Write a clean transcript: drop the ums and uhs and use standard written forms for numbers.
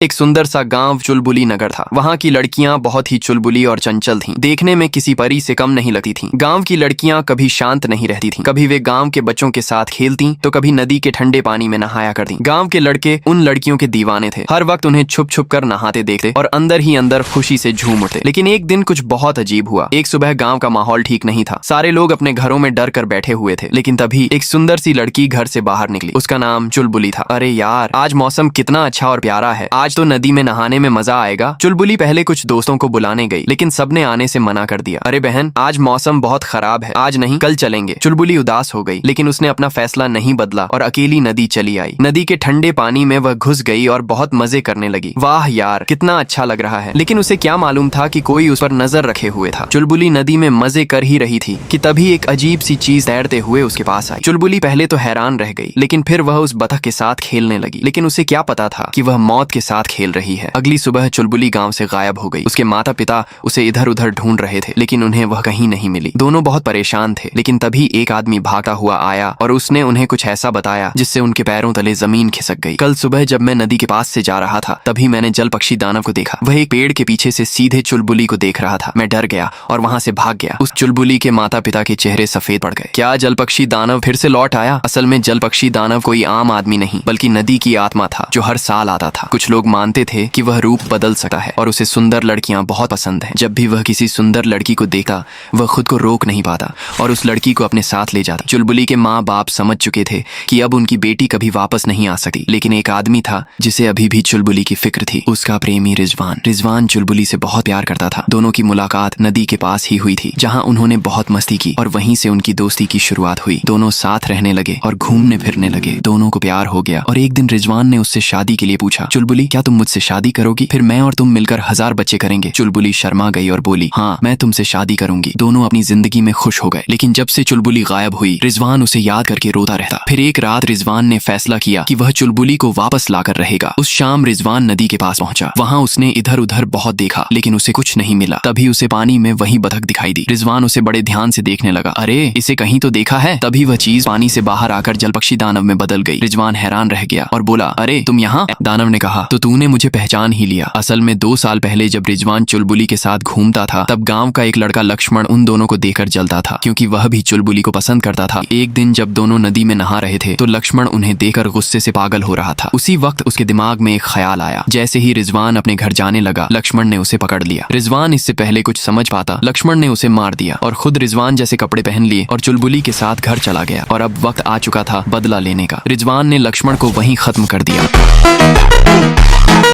एक सुंदर सा गांव चुलबुली नगर था। वहां की लड़कियां बहुत ही चुलबुली और चंचल थीं। देखने में किसी परी से कम नहीं लगती थीं। गांव की लड़कियां कभी शांत नहीं रहती थीं। कभी वे गांव के बच्चों के साथ खेलती तो कभी नदी के ठंडे पानी में नहाया करती। गांव के लड़के उन लड़कियों के दीवाने थे। हर वक्त उन्हें छुप छुप कर नहाते देखते और अंदर ही अंदर खुशी से झूम उठते। लेकिन एक दिन कुछ बहुत अजीब हुआ। एक सुबह गाँव का माहौल ठीक नहीं था। सारे लोग अपने घरों में डर कर बैठे हुए थे। लेकिन तभी एक सुंदर सी लड़की घर से बाहर निकली। उसका नाम चुलबुली था। अरे यार, आज मौसम कितना अच्छा और प्यारा है। आज तो नदी में नहाने में मजा आएगा। चुलबुली पहले कुछ दोस्तों को बुलाने गई, लेकिन सबने आने से मना कर दिया। अरे बहन, आज मौसम बहुत खराब है, आज नहीं कल चलेंगे। चुलबुली उदास हो गई, लेकिन उसने अपना फैसला नहीं बदला और अकेली नदी चली आई। नदी के ठंडे पानी में वह घुस गई और बहुत मजे करने लगी। वाह यार, कितना अच्छा लग रहा है। लेकिन उसे क्या मालूम था कि कोई उस पर नजर रखे हुए था। चुलबुली नदी में मजे कर ही रही थी कि तभी एक अजीब सी चीज तैरते हुए उसके पास आई। चुलबुली पहले तो हैरान रह गई, लेकिन फिर वह उस बतख के साथ खेलने लगी। लेकिन उसे क्या पता था कि वह मौत के साथ खेल रही है। अगली सुबह चुलबुली गांव से गायब हो गई। उसके माता पिता उसे इधर उधर ढूंढ रहे थे, लेकिन उन्हें वह कहीं नहीं मिली। दोनों बहुत परेशान थे। लेकिन तभी एक आदमी भागता हुआ आया और उसने उन्हें कुछ ऐसा बताया जिससे उनके पैरों तले जमीन खिसक गई। कल सुबह जब मैं नदी के पास से जा रहा था, तभी मैंने जल पक्षी दानव को देखा। वह एक पेड़ के पीछे से सीधे चुलबुली को देख रहा था। मैं डर गया और वहां से भाग गया। उस चुलबुली के माता पिता के चेहरे सफेद पड़ गए। क्या जल पक्षी दानव फिर से लौट आया? असल में जल पक्षी दानव कोई आम आदमी नहीं, बल्कि नदी की आत्मा था जो हर साल आता था। कुछ लोग मानते थे कि वह रूप बदल सकता है और उसे सुंदर लड़कियां बहुत पसंद हैं। जब भी वह किसी सुंदर लड़की को देखता, वह खुद को रोक नहीं पाता और उस लड़की को अपने साथ ले जाता। चुलबुली के माँ बाप समझ चुके थे कि अब उनकी बेटी कभी वापस नहीं आ सकती। लेकिन एक आदमी था जिसे अभी भी चुलबुली की फिक्र थी। उसका प्रेमी रिजवान। रिजवान चुलबुली से बहुत प्यार करता था। दोनों की मुलाकात नदी के पास ही हुई थी, जहाँ उन्होंने बहुत मस्ती की और वहीं से उनकी दोस्ती की शुरुआत हुई। दोनों साथ रहने लगे और घूमने फिरने लगे। दोनों को प्यार हो गया और एक दिन रिजवान ने उससे शादी के लिए पूछा, चुलबुली, क्या तुम मुझसे शादी करोगी? फिर मैं और तुम मिलकर 1000 बच्चे करेंगे। चुलबुली शर्मा गई और बोली, हाँ, मैं तुमसे शादी करूंगी। दोनों अपनी जिंदगी में खुश हो गए। लेकिन जब से चुलबुली गायब हुई, रिजवान उसे याद करके रोता रहता। फिर एक रात रिजवान ने फैसला किया कि वह चुलबुली को वापस लाकर रहेगा। उस शाम रिजवान नदी के पास पहुंचा। वहां उसने इधर उधर बहुत देखा, लेकिन उसे कुछ नहीं मिला। तभी उसे पानी में वही बतख दिखाई दी। रिजवान उसे बड़े ध्यान से देखने लगा। अरे, इसे कहीं तो देखा है। तभी वह चीज पानी से बाहर आकर जलपक्षी दानव में बदल गई। रिजवान हैरान रह गया और बोला, अरे तुम यहाँ? दानव ने कहा, तो तूने मुझे पहचान ही लिया। असल में 2 साल पहले जब रिजवान चुलबुली के साथ घूमता था, तब गांव का एक लड़का लक्ष्मण उन दोनों को देखकर जलता था, क्योंकि वह भी चुलबुली को पसंद करता था। एक दिन जब दोनों नदी में नहा रहे थे, तो लक्ष्मण उन्हें देखकर गुस्से से पागल हो रहा था। उसी वक्त उसके दिमाग में एक ख्याल आया। जैसे ही रिजवान अपने घर जाने लगा, लक्ष्मण ने उसे पकड़ लिया। रिजवान इससे पहले कुछ समझ पाता, लक्ष्मण ने उसे मार दिया और खुद रिजवान जैसे कपड़े पहन लिए और चुलबुली के साथ घर चला गया। और अब वक्त आ चुका था बदला लेने का। रिजवान ने लक्ष्मण को वहीं खत्म कर दिया।